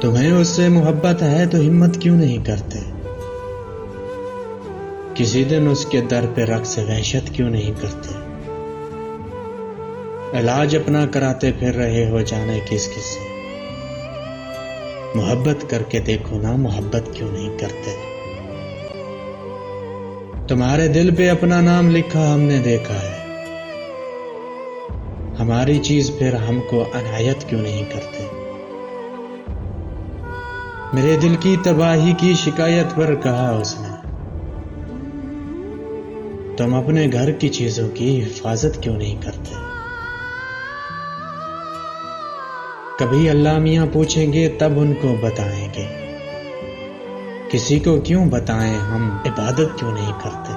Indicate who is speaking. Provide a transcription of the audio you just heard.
Speaker 1: तुम्हें उससे मोहब्बत है तो हिम्मत क्यों नहीं करते? किसी दिन उसके दर पे रक्स वहशत क्यों नहीं करते? इलाज अपना कराते फिर रहे हो जाने किस किस से। मोहब्बत करके देखो ना, मोहब्बत क्यों नहीं करते? तुम्हारे दिल पे अपना नाम लिखा हमने देखा है, हमारी चीज फिर हमको अनायत क्यों नहीं करते? मेरे दिल की तबाही की शिकायत पर कहा उसने, तुम अपने घर की चीजों की हिफाजत क्यों नहीं करते? कभी अल्लाह मियां पूछेंगे तब उनको बताएंगे, किसी को क्यों बताएं हम इबादत क्यों नहीं करते?